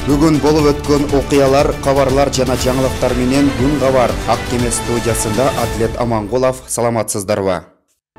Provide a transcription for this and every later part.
Бүгін болып өткен окуялар, кабарлар жана жаңылыктар менен Күн кабар Ак кеме студиясында Атлет Аманголов. Саламатсыздарбы?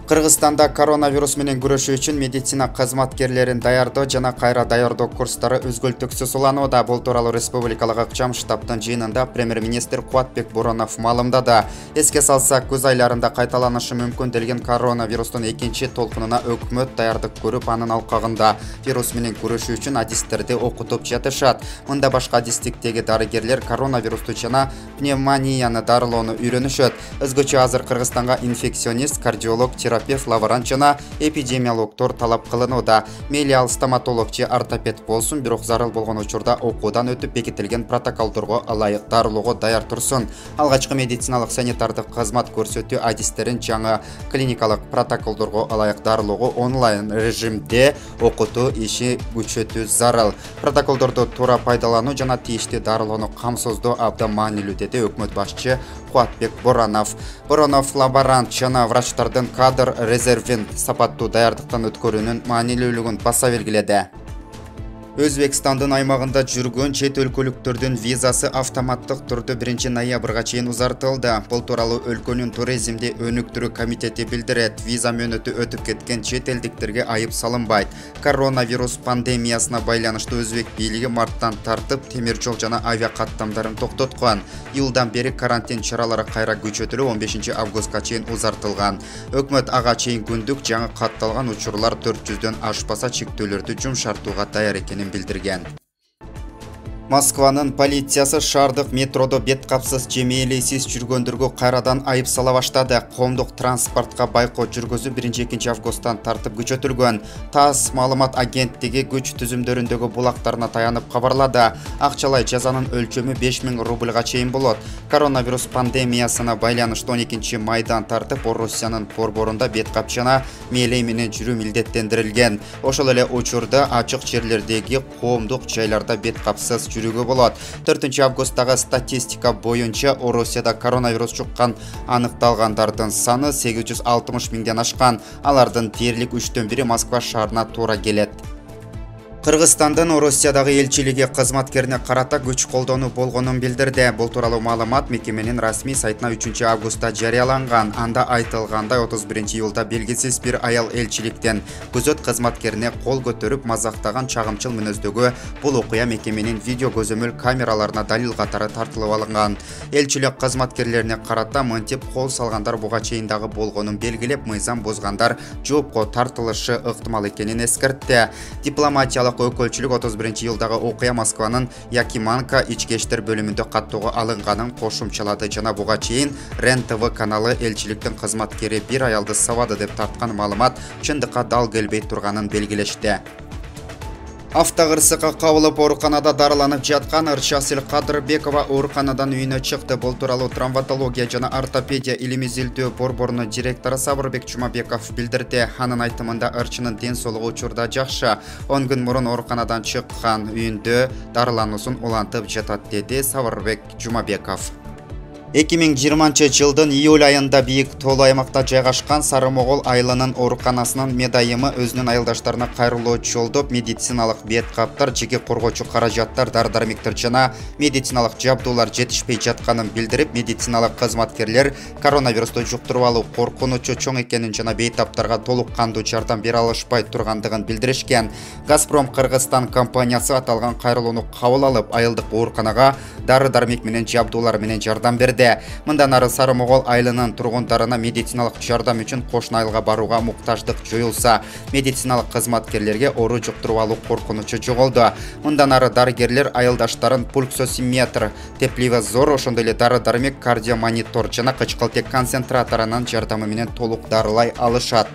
Кыргызстанда коронавирус менен күрөшүү үчүн медицина кызматкерлерин даярдоо жана кайра даярдоо курстары өзгөлтүксүз уланууда. Бул тууралуу республикалык акчам штабтын жыйынында премьер-министр Кубатбек Боронов маалымдады. Эске салсак, күз айларында кайталанышы мүмкүн делген коронавирустун экинчи толкунуна өкмөт даярдык көрүп, анын алкагында вирус менен күрөшүү үчүн адистерди окутуп жатышат. Мында башка адистиктеги дарыгерлер коронавирусту жана пневмонияны дарылоону үйрөнүшөт. Өзгөчө азыр Кыргызстанга инфекционист, кардиолог, терапевт, лаборант жана эпидемиологдор талап кылынууда. Мейли ал стоматолог же ортопед болсун, бирок зарыл болгон учурда окуудан өтүп бекитилген протоколдорго ылайык дарылоого даяр турсун. Алгачкы медициналык санитардык кызмат көрсөтүү адистерин жаңы клиникалык протоколдорго ылайык дарылоого онлайн режимде окутуу иши күчөтүү зарыл. Протоколдорду туура пайдалануу жана тийиштүү дарылоону камсыздоо абдан маанилүү, деди өкмөт башчы Кубатбек Боронов. Боронов лаборант жана врачтардын кадр резервин сапаттуу даярдыктан өткөрүүнүн маанилүүлүгүн баса белгиледи. Өзбекстандын аймагында жүргөн чет өлкөлүктөрдүн визасы автоматтык түрдө 1 ноябрга чейин узартылды. Бул тууралуу өлкөнүн туризмди өнүктүрүү комитети билдирет. Виза мөөнөтү өтүп кеткен чет элдиктерге айып салынбайт. Коронавирус пандемиясына байланыштуу өзбек бийлиги марттан тартып темир жол жана авиа каттамдарын токтоткон. Июлдан бери карантин чаралары кайра күчөтүлүп, 15 августка чейин узартылган. Өкмөт ага чейин күндүк жаңы катталган учурлар 400дөн ашпаса чектөөлөрдү жумшартууга даяр экенин билдирген. Москванын полициясы шаардык метродо бет капсыз же мээлейсиз жүргөндөргө кайрадан айып сала баштады. Коомдук транспортко байкоо жүргөзүү 1-2 августтан тартып күчөтүлгөн. ТАСС маалымат агенттиги күч түзүмдөрүндөгү булактарына таянып кабарлады. Акчалай жазанын өлчөмү 5000 рубльга чейин болот. Коронавирус пандемиясына байланыштуу 12 майдан тартып Орусиянын борборунда бет кап жана мээлей менен жүрүү милдеттендирилген. Ошол эле учурда ачык жерлердеги коомдук жайларда бет капсыз жүрүүгө болот. 4 августтагы статистика боюнча Орусияда коронавирус жуккан аныкталгандардын саны 860 миңден ашкан. Алардын дээрлик 3/4 Москва шаарына туура келет. Кыргызстандын Орусиядагы элчилиги кызматкерине карата күч колдонуу болгонун билдирди. Бул тууралуу маалымат мекеменин расмий сайтына 3 августта жарыяланган. Анда айтылгандай, 31 июлда белгисиз бир аял элчиликтен күзөт кызматкерине кол көтөрүп мазактаган чагымчыл мүнөздөгү бул окуя мекеменин видео көзөмөл камераларына далил катары тартылып алынган. Элчилик кызматкерлерине карата мынтип кол салгандар буга чейин дагы болгонун белгилеп, мыйзам бузгандар жоопко тартылышы ыктымал экенин эскертти. Дипломатиялык өкөлчүлүк 31 июлдагы окуя Москванын Якиманка ички иштер бөлүмүндө каттоого алынганын кошумчалады жана буга чейин РЕН-ТВ каналы элчиликтин кызматкери бир аялды сабады деп тарткан маалымат чындыкка дал келбей турганын белгилешти. Автокырсыкка кабылып ооруканада дарыланып жаткан Ырчасыл Кадырбекова ооруканадан үйүнө чыкты. Бул тууралуу травматология жана ортопедия илими изилдөө борборунун директору Сабырбек Жумабеков билдирди. Анын айтымында Ырчынын ден соолугу учурда жакшы. 10 күн мурун ооруканадан чыккан, үйүндө дарылануусун улантып жатат, деди Сабырбек Жумабеков. 2020 жылдын июль айында бийик тоолуу аймакта жайгашкан Сары Могол айылынын ооруканасынын медайымы өзүнүн айылдаштарына кайрылуу жолдоп медициналык бет каптар, жеке коргоочу каражаттар, дары-дармектер жана медициналык жабдуулар жетишпей жатканын билдирип, медициналык кызматкерлер коронавирусту жуктуруп алуу коркунучу чоң экенин жана бейтаптарга толук кандуу жардам бере алышпай тургандыгын билдиришкен. Газпром Кыргызстан компаниясы аталган кайрылууну кабыл алып, айылдык ооруканага дары-дармек менен жабдуулар менен жардам берди. Мындан ары Сары Могол айылынын тургундарына медициналык жардам үчүн кошуна айылга барууга муктаждык жоюлса, медициналык кызматкерлерге оору жуктуруп алуу коркунучу жоголду. Мындан ары дарыгерлер айылдаштарын пульсосиметр, тепловизор, ошондой эле дары-дармек, кардиомонитор жана кычкылтек концентраторунун жардамы менен толук дарылай алышат.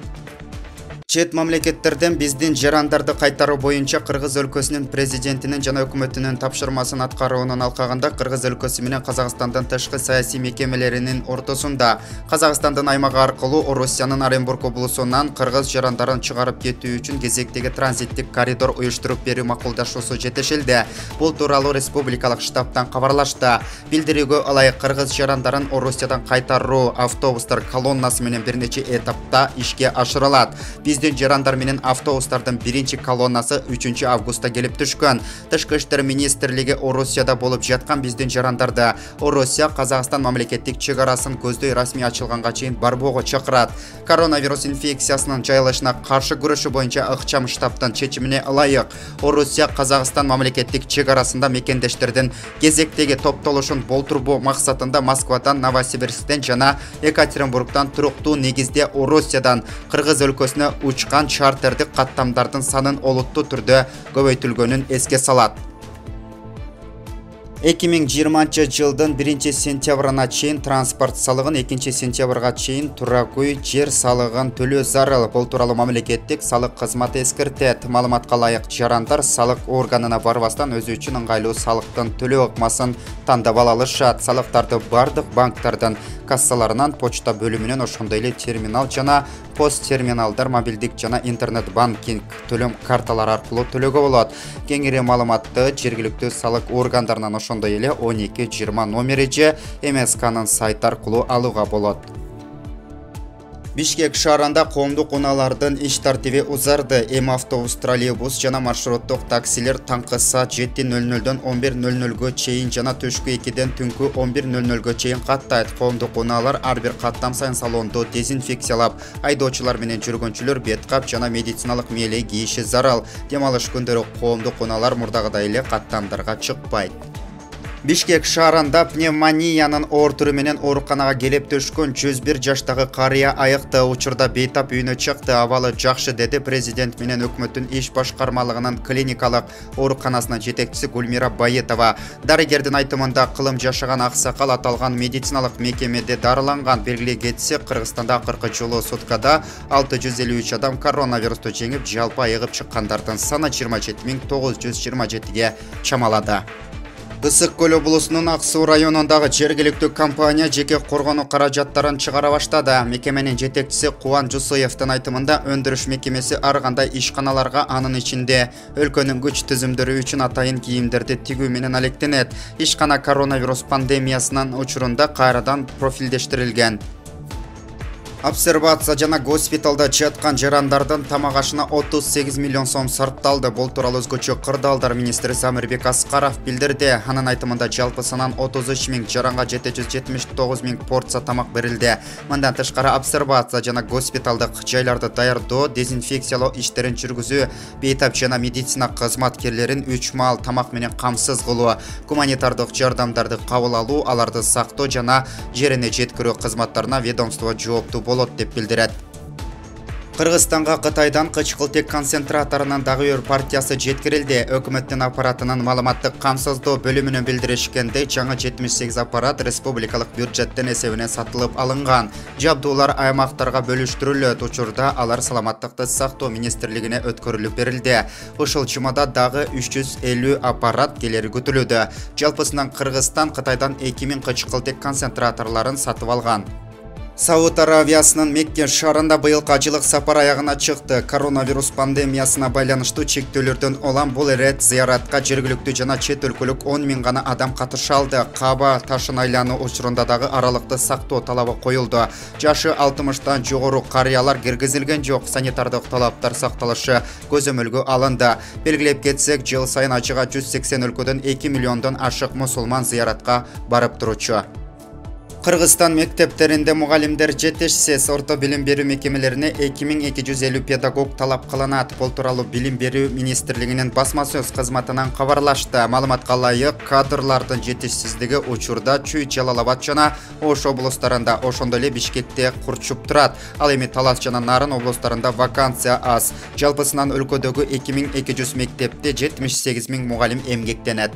Чет мамлекеттерден биздин жарандарды кайтаруу боюнча Кыргыз өлкөсүнүн президентинин жана өкмөтүнүн тапшырмасын аткаруунун алкагында Кыргыз өлкөсү менен Казакстандын тышкы саясий мекемелеринин ортосунда Казакстандын аймагы аркылуу Орусиянын Оренбург облусунан кыргыз жарандарын чыгарып кетүү үчүн кезектеги транзиттик коридор уюштуруп берүү макулдашуусу жетишилди. Бул тууралуу республикалык штабтан кабарлашты. Билдирүүгө ылайык кыргыз жарандарын Орусиядан кайтаруу автобустар колоннасы менен бир нече этапта ишке ашырылат. Биздин биздин жарандар менен автобустардын биринчи колоннасы 3 августта келип түшкөн. Тышкы иштер министрлиги Орусияда болуп жаткан биздин жарандарды Орусия Казакстан мамлекеттик чек арасын көздөй расмий ачылганга чейин барбоого чакырат. Коронавирус инфекциясынын жайылышына каршы күрөшүү боюнча ыкчам штабтын чечимине ылайык Орусия Казакстан мамлекеттик чек арасында мекендештердин кезектеги топтолушун болтурбоо максатында Москвадан, Новосибирсктен жана Екатеринбургдан туруктуу негизде Орусиядан Кыргыз өлкөсүнө учкан чартердик каттамдардын санын олуттуу түрдө көбөйтүлгөнүн эске салат. 2020 жылдын 1 сентябрына чейин транспорт салыгын, 2 сентябрга чейин турак-үй, жер салыгын төлөө зарыл. Бул тууралуу мамлекеттик салык кызматы эскертет. Маалыматка ылайык жарандар салык органына барбастан өзү үчүн ыңгайлуу салыктын төлөө ыкмасын тандап ала алышат. Салыктарды бардык банктардын кассаларынан, почта бөлүмүнөн, ошондой эле терминал жана пост терминалдар, мобилдик жана интернет банкинг төлөм карталары аркылуу төлөөгө болот. Кеңири маалыматты жергиликтүү салык органдарынан, ошондой эле 1220 номери же МСКнын сайты аркылуу алууга болот. Бишкек шаарында коомдук унаалардын иш тартиби узарды. Эми автобус, троллейбус жана маршруттук таксилер таңкы саат 7:00дөн 11:00гө чейин жана түшкү 2ден түнкү 11:00гө чейин каттайт. Коомдук унаалар ар бир каттам сайын салонду дезинфекциялап, айдоочулар менен жүргөнчүлөр бет кап жана медициналык мээлей кийиши зарыл. Дем алыш күндөрү коомдук унаалар мурдагыдай эле каттамдарга чыкпайт. Бишкек шаарында пневмониянын оор түрү менен ооруканага келип түшкөн 101 жаштагы карыя айыкты. Учурда бейтап үйүнө чыкты. Абалы жакшы, деди президент менен өкмөттүн иш башкармалыгынын клиникалык ооруканасынын жетекчиси Гүлмира Байетова. Дарыгердин айтымында кылым жашаган аксакал аталган медициналык мекемеде дарыланган. Белгилей кетсек, Кыргызстанда акыркы жолу суткада 653 адам коронавирусту жеңип, жалпы айыгып чыккандардын саны 27927ге чамалады. Ысык көл облусунун Ак Суу районундагы жергиликтүү компания жеке коргонуу каражаттарын чыгара баштады. Мекеменин жетекчиси Кубан Жусуевдин айтымында өндүрүш мекемеси ар кандай ишканаларга, анын ичинде өлкөнүн күч түзүмдөрү үчүн атайын кийимдерди тигүү менен алектенет. Ишкана коронавирус пандемиясынын учурунда кайрадан профилдештирилген. Обсервация жана госпиталда жаткан жарандардын тамак ашына 38 миллион сом сарпталды. Бул тууралуу өзгөчө кырдаалдар министри Самирбек Аскаров билдирди. Анын айтымында жалпы санан 33 миң жаранга 779 миң порция тамак берилди. Мындан тышкары обсервация жана госпиталдык жайларды даярдоо, дезинфекциялоо иштерин жүргүзүү, бейтап жана медицина кызматкерлерин 3 маал тамак менен камсыз кылуу, гуманитардык жардамдарды кабыл алуу, аларды сактоо жана жерине жеткирүү кызматтарына ведомство жооптуу болот деп билдирет. Кыргызстанга Кытайдан кычкылтек концентраторунун дагы бир партиясы жеткирилди. Өкмөттүн аппаратынын маалыматтык камсыздоо бөлүмүнөн билдиришкендей, жаңы 78 аппарат республикалык бюджеттен эсебинен сатылып алынган. Жабдуулар аймактарга бөлүштүрүлөт. Учурда алар саламаттыкты сактоо министрлигине өткөрүлүп берилди. Ушул жумада дагы 350 аппарат келери күтүлүүдө. Жалпысынан Кыргызстан Кытайдан 2000 кычкылтек концентраторлорун сатып алган. Сауд Аравиясынын Мекке шаарында быйылкы жылык сапар аягына чыкты. Коронавирус пандемиясына байланыштуу чектөөлөрдөн улам бул рет зыяратка жергиликтүү жана чет өлкөлүк 10 миң гана адам катыша алды. Каба ташын айлануу учурунда дагы аралыкты сактоо талабы коюлду. Жашы 60тан жогору карыялар киргизилген жок. Санитардык талаптар сакталышы көзөмөлгө алынды. Белгилеп кетсек, жыл сайын ачыга 180 өлкөдөн 2 миллиондон ашык мусулман зыяратка барып турчу. Кыргызстан мектептеринде мугалимдер жетишсиз. Орто билим берүү мекемелерине 2250 педагог талап кылынат. Бул тууралуу билим берүү министрлигинин басма сөз кызматынан кабарлашты. Маалыматка ылайык, кадрлардын жетишсиздиги учурда Чүй, Жалал-Абад жана Ош облустарында, ошондой эле Бишкекте курчуп турат. Ал эми Талас жана Нарын облустарында вакансия аз. Жалпысынан өлкөдөгү 2200 мектепте 78 миң мугалим эмгектенет.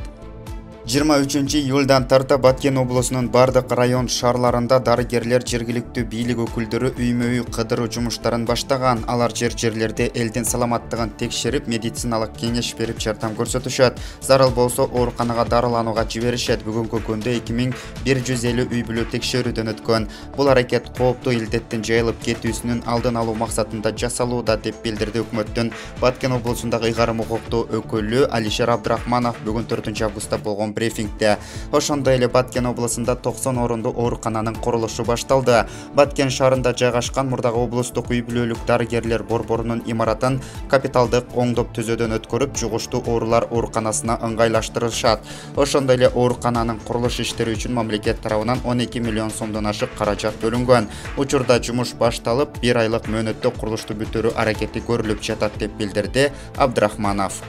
23 июлдан тарта Баткен облусунун бардык район шаарларында дарыгерлер жергиликтүү бийлик өкүлдөрү үймө-үй кыдыруу жумуштарын баштаган. Алар жерлерде элдин саламаттыгын текшерип, медициналык кеңеш берип жардам көрсөтүшөт. Зарыл болсо ооруканага дарыланууга жиберишет. Бүгүнкү күндө 2150 үй бүлө текшерүүдөн өткөн. Бул аракет кооптуу илдеттин жайылып кетүүсүнүн алдын алуу максатында жасалууда деп билдирди өкмөттүн Баткен облусундагы ыйгарым укуктуу өкүлү Алишер Абдрахманов бүгүн 4 августта болгон брифингде. Ошондой эле Баткен облусунда 90 орундуу оорукананын курулушу башталды. Баткен шаарында жайгашкан мурдагы облустук үй-бүлөлүк дарыгерлер борборунун имаратын капиталдык оңдоп түзөөдөн өткөрүп, жугуштуу оорулар ооруканасына ыңгайлаштырышат. Ошондой эле оорукананын курулуш иштери үчүн мамлекет тарабынан 12 миллион сомдон ашык каражат бөлүнгөн. Учурда жумуш башталып, 1 айлык мөөнөттө курулушту бүтүрүү аракети көрүлүп жатат деп билдирди Абдрахманов.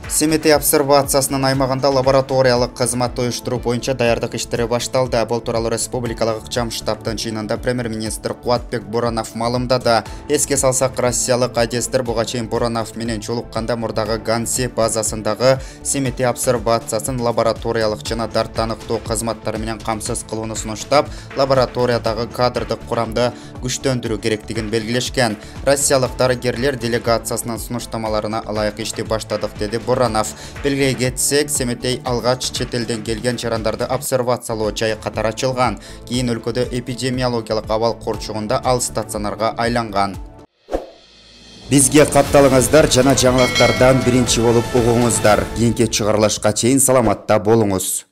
Семетей обсервациясынын аймагында лабораториялык кызмат уюштуруу боюнча даярдык иштери башталды. Бул тууралуу республикалык ыкчам штабтын жыйынында премьер-министр Кубатбек Боронов маалымдады. Эске салсак, Россиялык адестер буга чейин Боронов менен жолукканда мурдагы Ганси базасындагы Семетей обсервациясын лабораториялык жана дарттаныктоо кызматтары менен камсыз кылууну сунуштап, лабораториядагы кадрдык курамды күчтөндүрүү керектигин белгилешкен. Россиялык дарыгерлер делегациясынын сунуштамаларына ылайык ишти баштадык, деди Боронов. Белгилей кетсек, Семетей алгач чет элден келген жарандарды обсервациялоо жайы катары ачылган. Кийин өлкөдө эпидемиологиялык абал корчугунда ал стационарга айланган. Бизге катталыңыздар, жана жаңылыктардан биринчи болуп угуңуздар. Кийинки чыгарылышка чейин саламатта болуңуз.